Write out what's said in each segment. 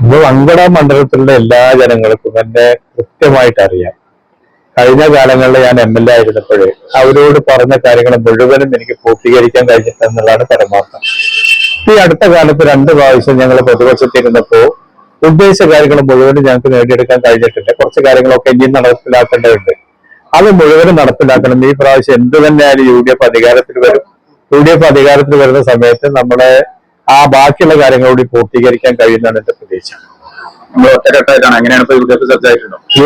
ഇത് വങ്കട മണ്ഡലത്തിലുള്ള എല്ലാ ജനങ്ങൾക്കും എന്നെ കൃത്യമായിട്ട് അറിയാം. കഴിഞ്ഞ കാലങ്ങളിൽ ഞാൻ MLA ആയിരുന്നപ്പോൾ അവരോട് പറഞ്ഞ കാര്യങ്ങൾ മുഴുവനും എനിക്ക് പൂർത്തീകരിക്കാൻ കഴിഞ്ഞിട്ടെന്നുള്ളതാണ് പരമാർത്ഥം. ഈ അടുത്ത കാലത്ത് 2 പ്രാവശ്യം ഞങ്ങൾ പ്രതിപക്ഷത്തിരുന്നപ്പോൾ ഉദ്ദേശിച്ച കാര്യങ്ങൾ മുഴുവനും ഞങ്ങൾക്ക് നേടിയെടുക്കാൻ കഴിഞ്ഞിട്ടുണ്ട്. കുറച്ച് കാര്യങ്ങളൊക്കെ ഇനിയും നടപ്പിലാക്കേണ്ടതുണ്ട്. അത് മുഴുവനും നടപ്പിലാക്കണം. ഈ പ്രാവശ്യം എന്ത് തന്നെയായാലും UDF അധികാരത്തിൽ വരും. UDF അധികാരത്തിൽ വരുന്ന സമയത്ത് നമ്മളെ ആ ബാക്കിയുള്ള കാര്യങ്ങൾ കൂടി പൂർത്തീകരിക്കാൻ കഴിയുന്നതാണ് എന്റെ പ്രതീക്ഷ.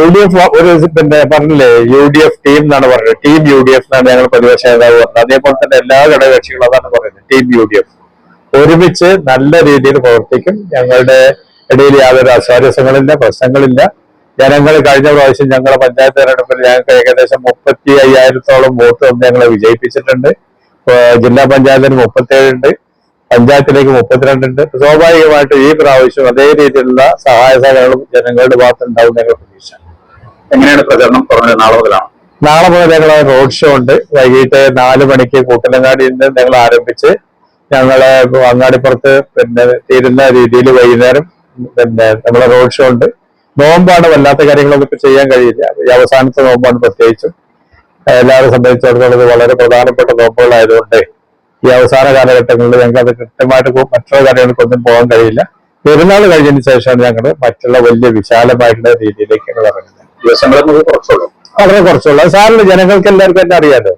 UDF ഒരു പിന്നെ പറഞ്ഞില്ലേ, UDF ടീം എന്നാണ് പറഞ്ഞത്. ടീം UDF എന്നാണ് ഞങ്ങൾ പ്രതിപക്ഷ നേതാവ് പറഞ്ഞത്. അതേപോലെ തന്നെ എല്ലാ ഘടകകക്ഷികളും അതാണ് പറയുന്നത്. ടീം UDF ഒരുമിച്ച് നല്ല രീതിയിൽ പ്രവർത്തിക്കും. ഞങ്ങളുടെ ഇടയിൽ യാതൊരു അസ്വാരസ്യങ്ങളില്ല, പ്രശ്നങ്ങളില്ല. ജനങ്ങൾ കഴിഞ്ഞ പ്രാവശ്യം ഞങ്ങളുടെ പഞ്ചായത്ത് തെരഞ്ഞെടുപ്പിൽ ഞങ്ങൾക്ക് ഏകദേശം 35,000-ഓളം വോട്ട് വന്ന് ഞങ്ങളെ വിജയിപ്പിച്ചിട്ടുണ്ട്. ജില്ലാ പഞ്ചായത്തിന് 37 ഉണ്ട്, പഞ്ചായത്തിലേക്ക് 32 ഉണ്ട്. സ്വാഭാവികമായിട്ട് ഈ പ്രാവശ്യം അതേ രീതിയിലുള്ള സഹായ സഹകരണം ജനങ്ങളുടെ ഭാഗത്ത് ഉണ്ടാവും ഞങ്ങൾ പ്രതീക്ഷ. എങ്ങനെയാണ് പ്രചരണം പറഞ്ഞത്? നാളെ മുതൽ ഞങ്ങൾ റോഡ് ഷോ ഉണ്ട്. വൈകിട്ട് 4 മണിക്ക് കൂട്ടലങ്ങാടിയിൽ നിന്ന് ഞങ്ങൾ ആരംഭിച്ച് ഞങ്ങളെ അങ്ങാടിപ്പുറത്ത് പിന്നെ തീരുന്ന രീതിയിൽ വൈകുന്നേരം പിന്നെ നമ്മളെ റോഡ് ഷോ ഉണ്ട്. നോമ്പാണ്, വല്ലാത്ത കാര്യങ്ങളൊന്നും ഇപ്പൊ ചെയ്യാൻ കഴിയില്ല. ഈ അവസാനത്തെ നോമ്പാണ് പ്രത്യേകിച്ചും. എല്ലാവരും സംബന്ധിച്ചിടത്തോളം വളരെ പ്രധാനപ്പെട്ട നോമ്പുകളായതുകൊണ്ട് ഈ അവസാന കാലഘട്ടങ്ങളിൽ ഞങ്ങൾക്ക് അത് കൃത്യമായിട്ട് മറ്റുള്ള കാര്യങ്ങൾക്കൊന്നും പോകാൻ കഴിയില്ല. പെരുന്നാൾ കഴിഞ്ഞതിന് ശേഷമാണ് ഞങ്ങൾ മറ്റുള്ള വലിയ വിശാലമായിട്ടുള്ള രീതിയിലേക്ക് ഇറങ്ങുന്നത്. ദിവസങ്ങളൊന്നും കുറച്ചുള്ളൂ, വളരെ കുറച്ചുള്ളൂ. സാറിന് ജനങ്ങൾക്ക് എല്ലാവർക്കും എന്നെ അറിയാലോ.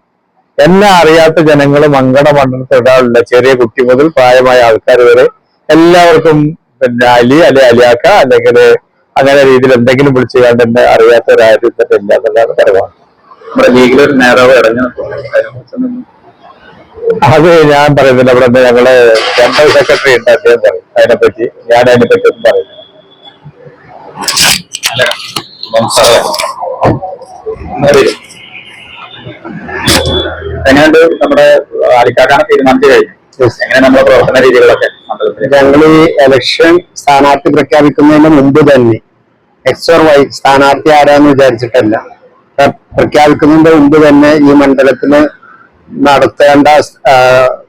എന്നെ അറിയാത്ത ജനങ്ങൾ മങ്കട മണ്ഡലത്തിൽ ഇടാറില്ല. ചെറിയ കുട്ടി മുതൽ പ്രായമായ ആൾക്കാർ വരെ എല്ലാവർക്കും പിന്നെ അലിയാക്ക അല്ലെങ്കിൽ അങ്ങനെ രീതിയിൽ എന്തെങ്കിലും വിളിച്ചു കണ്ട് എന്നെ അറിയാത്തവരായിട്ട് ഇല്ല എന്നുള്ളതാണ് പരമാവധി. ലീഗിലൊരു നേതാവ് ഇറങ്ങി അത് ഞാൻ പറയുന്നില്ല. അവിടെ നിന്ന് ഞങ്ങള് ജനറൽ സെക്രട്ടറി ഉണ്ട്, അദ്ദേഹം പറയും അതിനെപ്പറ്റി. ഞാൻ അതിനെപ്പറ്റി ഒന്നും പറയുന്നില്ല. എങ്ങനെയുണ്ട് നമ്മുടെ ആലിക്കാക്കാണ് തീരുമാനിച്ചു കഴിഞ്ഞു? എങ്ങനെ നമ്മുടെ പ്രവർത്തന രീതികളൊക്കെ? ഞങ്ങൾ ഈ ഇലക്ഷൻ സ്ഥാനാർത്ഥി പ്രഖ്യാപിക്കുന്നതിന് മുമ്പ് തന്നെ XY സ്ഥാനാർത്ഥി ആരാന്ന് വിചാരിച്ചിട്ടല്ല, പ്രഖ്യാപിക്കുന്നതിന്റെ മുമ്പ് തന്നെ ഈ മണ്ഡലത്തിന് നടത്തേണ്ട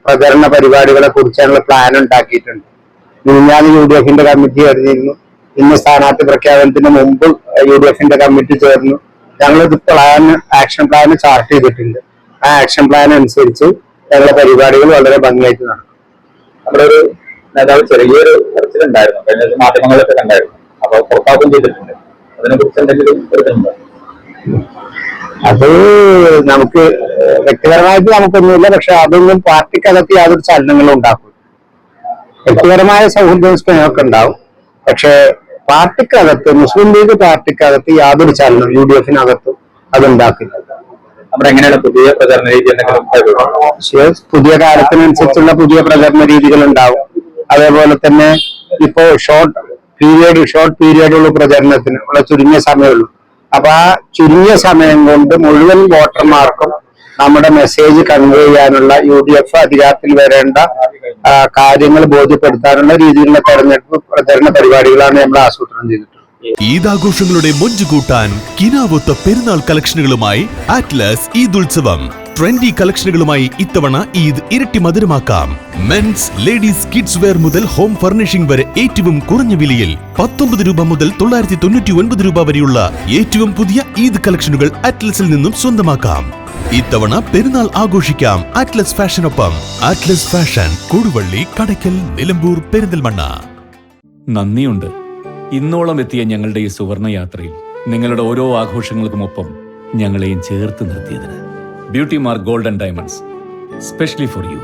പ്രചരണ പരിപാടികളെ കുറിച്ചുള്ള പ്ലാൻ ഉണ്ടാക്കിയിട്ടുണ്ട്. ഞാൻ UDFന്റെ കമ്മിറ്റി ചേർന്നിരുന്നു. ഇന്ന് സ്ഥാനാർത്ഥി പ്രഖ്യാപനത്തിന് മുമ്പ് UDFന്റെ കമ്മിറ്റി ചേർന്നു. ഞങ്ങളിത് ആക്ഷൻ പ്ലാൻ ചാർട്ട് ചെയ്തിട്ടുണ്ട്. ആ ആക്ഷൻ പ്ലാൻ അനുസരിച്ച് ഞങ്ങളുടെ പരിപാടികൾ വളരെ ഭംഗിയായിട്ട് നടക്കും. നമ്മുടെ ഒരു നേതാവ് ചെറിയൊരു ചർച്ചയിലുണ്ടായിരുന്നു, കഴിഞ്ഞ മാധ്യമങ്ങളൊക്കെ കണ്ടായിരുന്നു. അപ്പൊ പുറത്താക്കുകയും ചെയ്തിട്ടുണ്ട്. അതിനെ കുറിച്ച് എന്തെങ്കിലും അത് നമുക്ക് വ്യക്തിപരമായിട്ട് നമുക്കൊന്നുമില്ല. പക്ഷെ അതൊന്നും പാർട്ടിക്കകത്ത് യാതൊരു ചലനങ്ങളും ഉണ്ടാക്കും. വ്യക്തിപരമായ സൗഹൃദവും സ്നേഹമൊക്കെ ഉണ്ടാവും. പക്ഷെ പാർട്ടിക്കകത്ത്, മുസ്ലിം ലീഗ് പാർട്ടിക്കകത്ത് യാതൊരു ചലനം UDFനകത്തും അതുണ്ടാക്കില്ല. നമ്മുടെ എങ്ങനെയാണ് പുതിയ പ്രചരണ രീതി? പുതിയ കാലത്തിനനുസരിച്ചുള്ള പുതിയ പ്രചരണ രീതികൾ ഉണ്ടാവും. അതേപോലെ തന്നെ ഇപ്പോ ഷോർട്ട് പീരിയഡുള്ള പ്രചരണത്തിന് ഉള്ള ചുരുങ്ങിയ സമയമുള്ളൂ. അപ്പൊ ആ ചുരുങ്ങിയ സമയം കൊണ്ട് മുഴുവൻ വോട്ടർമാർക്കും നമ്മുടെ മെസ്സേജ് കൺവേ ചെയ്യാനുള്ള UDF അധികാരത്തിൽ വരേണ്ട കാര്യങ്ങൾ ബോധ്യപ്പെടുത്താനുള്ള രീതിയിലുള്ള തെരഞ്ഞെടുപ്പ് പ്രചരണ പരിപാടികളാണ് നമ്മൾ ആസൂത്രണം ചെയ്തിട്ടുള്ളത്. ഈദാഘോഷങ്ങളുടെ മൊഞ്ചു കൂട്ടാൻ കിനാവൊത്ത പെരുന്നാൾ കളക്ഷനുകളുമായി അറ്റ്ലസ് ഈദ് ഉത്സവം. ട്രെൻഡി കളക്ഷനുകളുമായി ഇത്തവണ ഈദ് ഇരട്ടി മധുരമാക്കാം. മെൻസ്, ലേഡീസ്, കിഡ്സ് വെയർ മുതൽ ഹോം ഫർണിഷിംഗ് വരെ ഏറ്റവും കുറഞ്ഞ വിലയിൽ 19 രൂപ മുതൽ 999 രൂപ വരെയുള്ള ഏറ്റവും പുതിയ ഈദ് കളക്ഷനുകൾ അറ്റ്ലസിൽ നിന്നും സ്വന്തമാക്കാം. ഇത്തവണ പെരുന്നാൾ ആഘോഷിക്കാം അറ്റ്ലസ് ഫാഷനൊപ്പം. Atlas fashion, Koduvally, Kadakkal, Nilambur, Perinthalmanna. നന്ദിയുണ്ട് ഇന്നോളം എത്തിയ ഞങ്ങളുടെ ഈ സുവർണ യാത്രയിൽ നിങ്ങളുടെ ഓരോ ആഘോഷങ്ങൾക്കുമൊപ്പം ഞങ്ങളെയും ചേർത്ത് നിർത്തിയതിന്. Beauty mark gold and diamonds, specially for U.